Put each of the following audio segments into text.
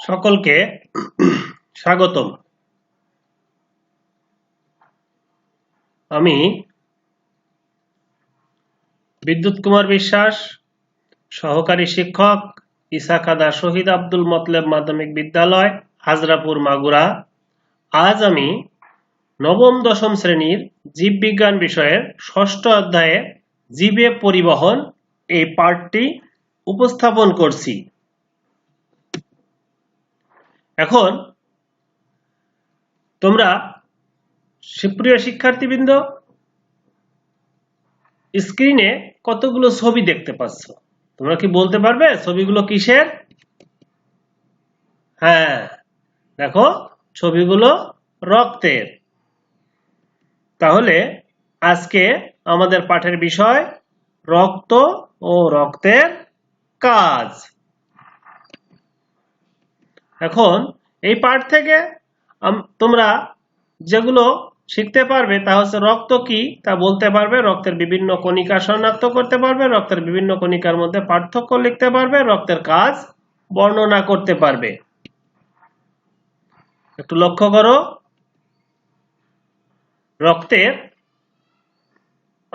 সকলকে স্বাগতম। আমি বিদ্যুৎ কুমার বিশ্বাস, সহকারী শিক্ষক, ইচাখাদা শহীদ আব্দুল মতলেব মাধ্যমিক বিদ্যালয়, হাজরাপুর, মাগুরা। আজ আমি নবম দশম শ্রেণীর জীববিজ্ঞান বিষয়ের ষষ্ঠ অধ্যায়ে জীবে পরিবহন এই পাঠটি উপস্থাপন করছি। এখন তোমরা সুপ্রিয় শিক্ষার্থীবৃন্দ, স্ক্রিনে কতগুলো ছবি দেখতে পাচ্ছ। তোমরা কি বলতে পারবে ছবিগুলো কিসের? হ্যাঁ, দেখো ছবিগুলো রক্তের। তাহলে আজকে আমাদের পাঠের বিষয় রক্ত ও রক্তের কাজ। এখন এই পাঠ থেকে তোমরা যেগুলো শিখতে পারবে তা হচ্ছে রক্ত কি তা বলতে পারবে, রক্তের বিভিন্ন কণিকা শনাক্ত করতে পারবে, রক্তের বিভিন্ন কণিকার মধ্যে পার্থক্য লিখতে পারবে, রক্তের কাজ বর্ণনা করতে পারবে। একটু লক্ষ্য করো, রক্তের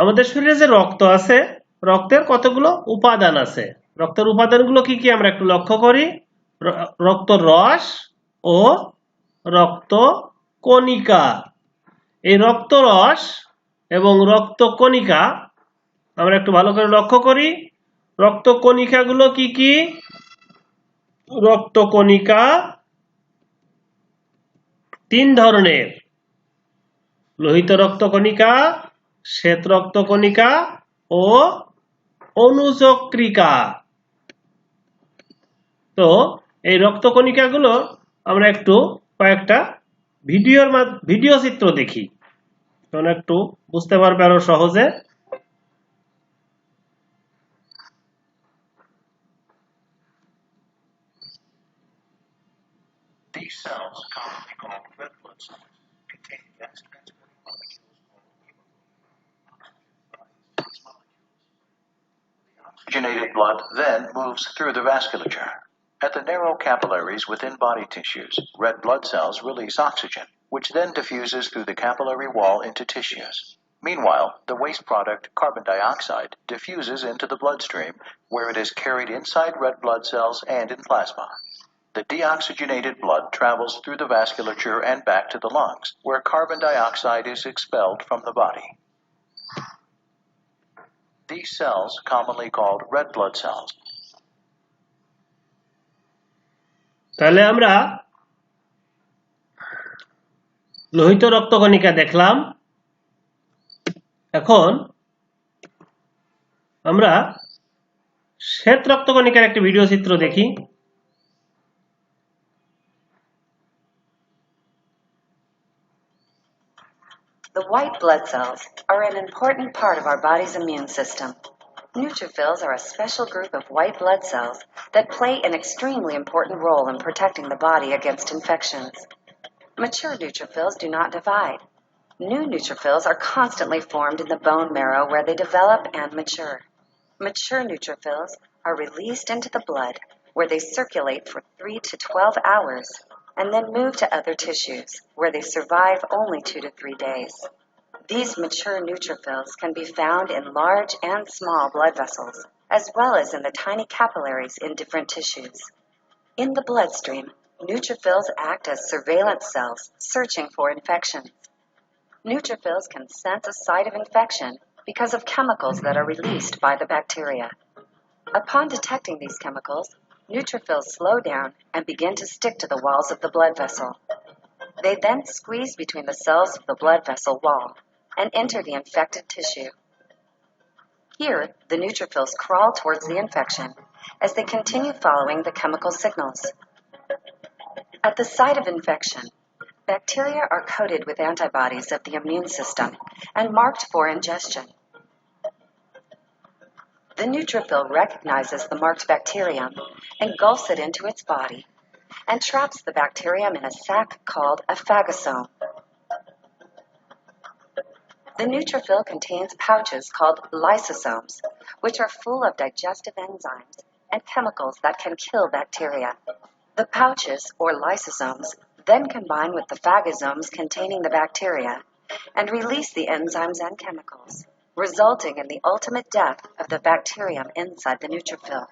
আমাদের শরীরে যে রক্ত আছে, রক্তের কতগুলো উপাদান আছে। রক্তের উপাদানগুলো কি কি আমরা একটু লক্ষ্য করি। রক্ত রস ও রক্ত কণিকা। এই রক্ত রস এবং রক্ত কণিকা আমরা একটু ভালো করে লক্ষ্য করি। রক্ত কণিকাগুলো কি কি? রক্ত কণিকা তিন ধরনের: লোহিত রক্ত কণিকা, শ্বেত রক্ত কণিকা ও অনুচক্রিকা। তো এই রক্ত কণিকাগুলো আমরা একটু কয়েকটা ভিডিও চিত্র দেখি, তখন একটু বুঝতে পারবে আরো সহজে। These cells, commonly called red blood cells, contain gas transporting molecules called hemoglobin. These molecules. The oxygenated blood then moves through the vasculature. At the narrow capillaries within body tissues, red blood cells release oxygen, which then diffuses through the capillary wall into tissues. Meanwhile, the waste product, carbon dioxide, diffuses into the bloodstream, where it is carried inside red blood cells and in plasma. The deoxygenated blood travels through the vasculature and back to the lungs, where carbon dioxide is expelled from the body. These cells, commonly called red blood cells. তাহলে আমরা লোহিত রক্তকণিকা দেখলাম। এখন আমরা শ্বেত রক্তকণিকার একটি video চিত্র দেখি। The white blood cells are an important part of our body's immune system. Neutrophils are a special group of white blood cells that play an extremely important role in protecting the body against infections. Mature neutrophils do not divide. New neutrophils are constantly formed in the bone marrow where they develop and mature. Mature neutrophils are released into the blood where they circulate for 3 to 12 hours and then move to other tissues where they survive only 2 to 3 days. These mature neutrophils can be found in large and small blood vessels, as well as in the tiny capillaries in different tissues. In the bloodstream, neutrophils act as surveillance cells searching for infections. Neutrophils can sense a site of infection because of chemicals that are released by the bacteria. Upon detecting these chemicals, neutrophils slow down and begin to stick to the walls of the blood vessel. They then squeeze between the cells of the blood vessel wall and enter the infected tissue. Here, the neutrophils crawl towards the infection as they continue following the chemical signals. At the site of infection, bacteria are coated with antibodies of the immune system and marked for ingestion. The neutrophil recognizes the marked bacterium, engulfs it into its body, and traps the bacterium in a sac called a phagosome. The neutrophil contains pouches called lysosomes, which are full of digestive enzymes and chemicals that can kill bacteria. The pouches, or lysosomes, then combine with the phagosomes containing the bacteria and release the enzymes and chemicals, resulting in the ultimate death of the bacterium inside the neutrophil.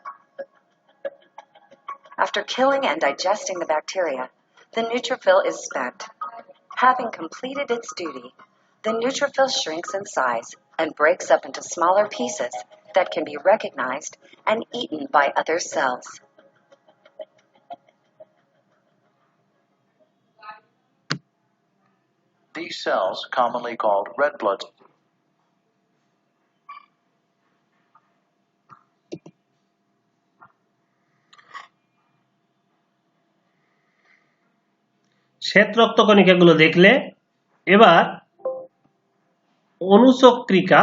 After killing and digesting the bacteria, the neutrophil is spent. Having completed its duty, the neutrophil shrinks in size and breaks up into smaller pieces that can be recognized and eaten by other cells. These cells, commonly called red blood শ্বেত রক্তকণিকাগুলো দেখলে এবার অনুচক্রিকা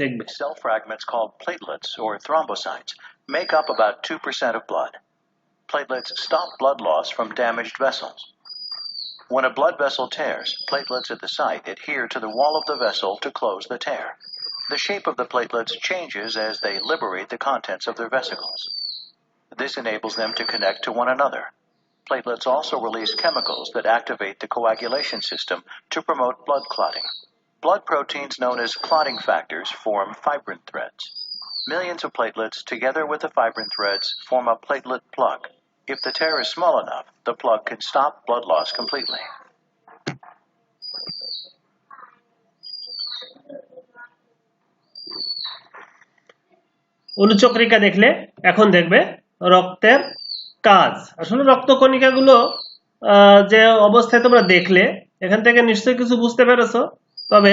দেখবে। Cell fragments called platelets or thrombocytes make up about 2% of blood. Platelets stop blood loss from damaged vessels. When a blood vessel tears, platelets at the site adhere to the wall of the vessel to close the tear. The shape of the platelets changes as they liberate the contents of their vesicles. This enables them to connect to one another. Platelets also release chemicals that activate the coagulation system to promote blood clotting. Blood proteins known as clotting factors form fibrin threads. Millions of platelets together with the fibrin threads form a platelet plug. If the tear is small enough, the plug can stop blood loss completely. অনুচক্রিকা দেখলে এখন দেখবে রক্তের কাজ। আসলে রক্তকণিকাগুলো যে অবস্থায় তোমরা দেখলে এখান থেকে নিশ্চয়ই কিছু বুঝতে পেরেছো, তবে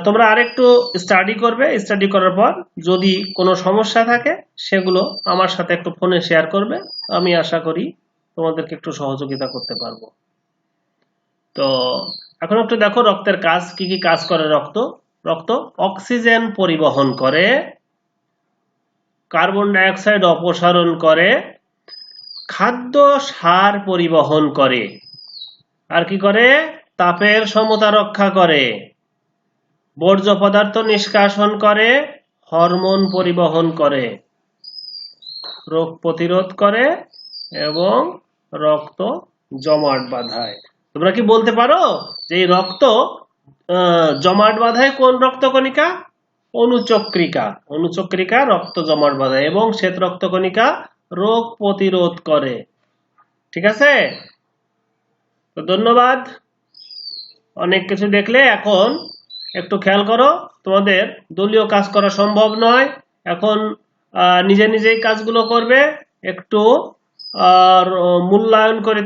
তোমরা আরেকটু স্টাডি করবে। স্টাডি করার পর যদি কোনো সমস্যা থাকে সেগুলো আমার সাথে একটু ফোনে শেয়ার করবে, আমি আশা করি তোমাদেরকে একটু সহযোগিতা করতে পারবো। তো এখন একটু দেখো রক্তের কাজ কি কি কাজ করে। রক্ত অক্সিজেন পরিবহন করে, কার্বন ডাই অক্সাইড অপসারণ করে, খাদ্য সার পরিবহন করে, আর কি করে? তাপের সমতা রক্ষা করে, বর্জ্য পদার্থ নিষ্কাশন করে, হরমোন পরিবহন করে, রোগ প্রতিরোধ করে এবং রক্ত জমাট বাঁধায়। তোমরা কি বলতে পারো যে এই রক্ত জমাট বাঁধায় কোন রক্তকণিকা? অনুচক্রিকা রক্ত জমাট বাঁধায় এবং শ্বেত রক্তকণিকা রোগ প্রতিরোধ করে। ঠিক আছে, তো ধন্যবাদ। অনেক কিছু দেখলে এখন একটু খেয়াল করো, তোমাদের দলীয় কাজ করা সম্ভব নয়, এখন নিজেই কাজগুলো করবে। একটু মূল্যায়ন করে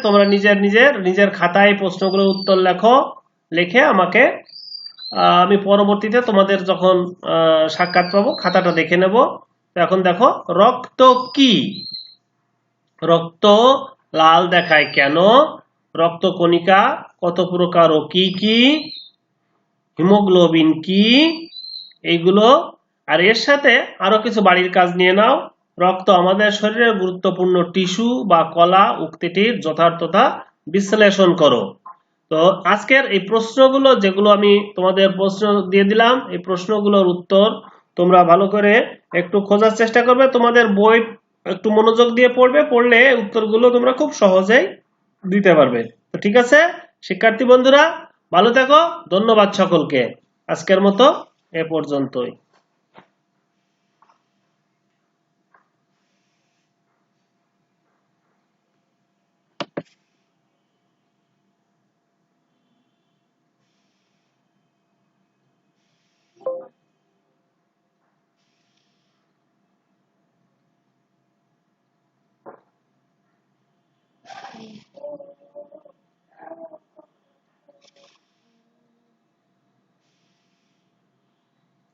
তোমরা নিজের খাতায় প্রশ্নগুলোর উত্তর লিখে আমাকে আমি পরবর্তীতে তোমাদের যখন সাক্ষাৎ পাবো খাতাটা দেখে নেব। এখন দেখো রক্ত কি? রক্ত লাল দেখায় কেন? রক্তকণিকা কত প্রকার ও কি কি? হিমোগ্লোবিন কি? এইগুলো আর এর সাথে আরো কিছু বাড়ির কাজ নিয়ে নাও। রক্ত আমাদের শরীরের গুরুত্বপূর্ণ টিস্যু বা কলা, উক্তিটির যথার্থতা বিশ্লেষণ করো। তো আজকের এই প্রশ্নগুলো যেগুলো আমি তোমাদের প্রশ্ন দিয়ে দিলাম, এই প্রশ্নগুলোর উত্তর তোমরা ভালো করে একটু খোঁজার চেষ্টা করবে। তোমাদের বই একটু মনোযোগ দিয়ে পড়লে উত্তরগুলো তোমরা খুব সহজেই দিতে পারবে। তো ঠিক আছে শিক্ষার্থী বন্ধুরা, ভালো থেকো। ধন্যবাদ সকলকে। আজকের মতো এ পর্যন্তই।